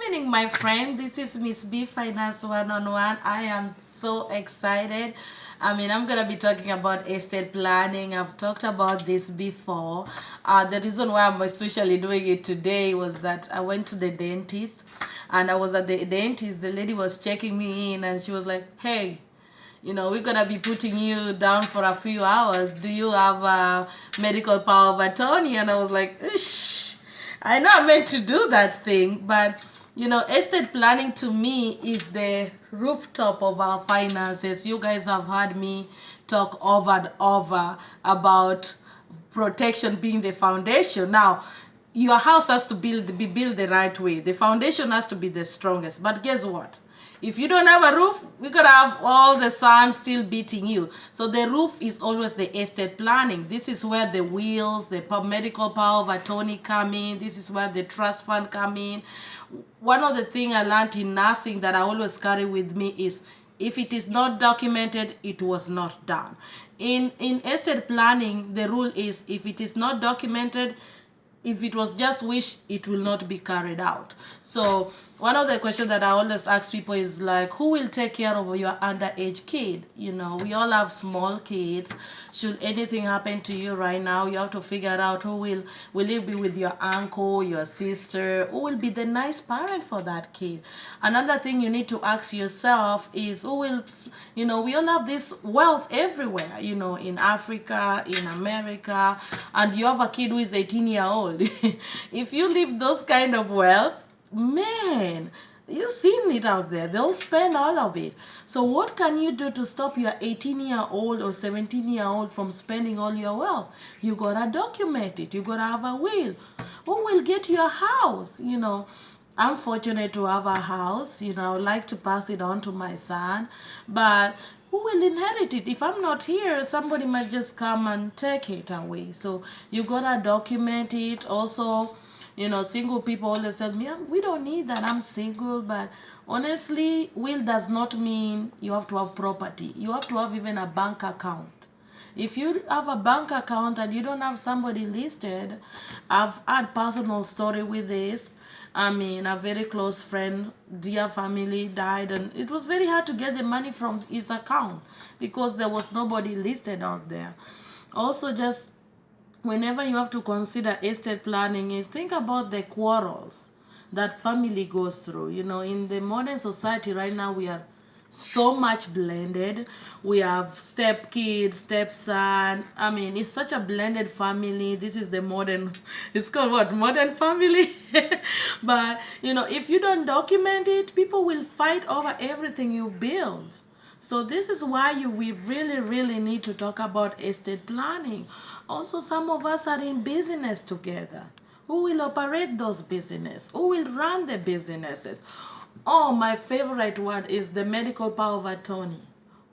evening, my friend. This is Miss B Finance One-on-One. I am so excited. I'm gonna be talking about estate planning. I've talked about this before. The reason why I'm especially doing it today was that I went to the dentist, and I was at the dentist. The lady was checking me in, and she was like, "Hey, we're gonna be putting you down for a few hours. Do you have a medical power of attorney?" And I was like, "Ish, I know I meant to do that thing, but estate planning to me is the rooftop of our finances. You guys have heard me talk over and over about protection being the foundation. Now, your house has to be built the right way. The foundation has to be the strongest. But guess what? If you don't have a roof, we're gonna have all the sun still beating you. So the roof is always the estate planning. This is where the wills, the medical power of attorney come in. This is where the trust fund come in. One of the things I learned in nursing that I always carry with me is, if it is not documented, it was not done. In estate planning, the rule is, if it is not documented, if it was just wish, it will not be carried out. So one of the questions that I always ask people is like, who will take care of your underage kid? We all have small kids. Should anything happen to you right now, you have to figure out who will it be with your uncle, your sister, who will be the nice parent for that kid. Another thing you need to ask yourself is, who will, we all have this wealth everywhere, in Africa, in America, and you have a kid who is 18-year-old. If you leave those kind of wealth, man, you've seen it out there. They'll spend all of it. So what can you do to stop your 18-year-old or 17-year-old from spending all your wealth? You gotta document it. You gotta have a will. Who will get your house? I'm fortunate to have a house. I would like to pass it on to my son, but who will inherit it? If I'm not here, somebody might just come and take it away. So you gotta document it. Also, single people always tell me, we don't need that, I'm single. But honestly, will does not mean you have to have property. You have to have even a bank account. If you have a bank account and you don't have somebody listed, I've had personal story with this. A very close friend, dear family, died, and it was very hard to get the money from his account because there was nobody listed out there. Also, just whenever you have to consider estate planning, is think about the quarrels that family goes through. In the modern society right now, we are so much blended. We have step kids, stepson. It's such a blended family. This is the modern, it's called what, modern family. But if you don't document it, people will fight over everything you build. So this is why we really need to talk about estate planning. Also, some of us are in business together. Who will operate those businesses? Who will run the businesses? Oh, my favorite word is the medical power of attorney.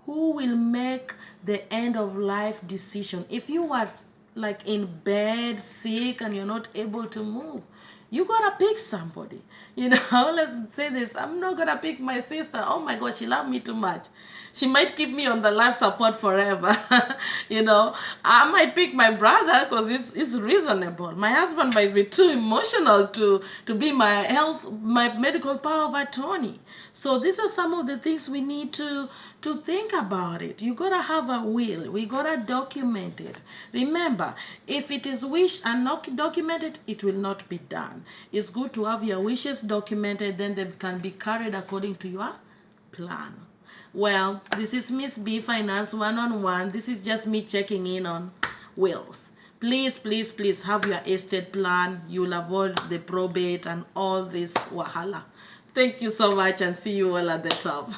Who will make the end of life decision? If you are like in bed, sick, and you're not able to move, you gotta pick somebody. Let's say this, I'm not gonna pick my sister. Oh my gosh, she loved me too much. She might keep me on the life support forever. I might pick my brother because it's reasonable. My husband might be too emotional to be my medical power of attorney. So these are some of the things we need to think about it. You gotta have a will. We gotta document it. Remember, if it is wish and not documented, it will not be done. It's good to have your wishes documented, then they can be carried according to your plan. Well, this is Miss B Finance One-on-One. This is just me checking in on wills. Please have your estate plan. You'll avoid the probate and all this wahala. Thank you so much, and see you all at the top.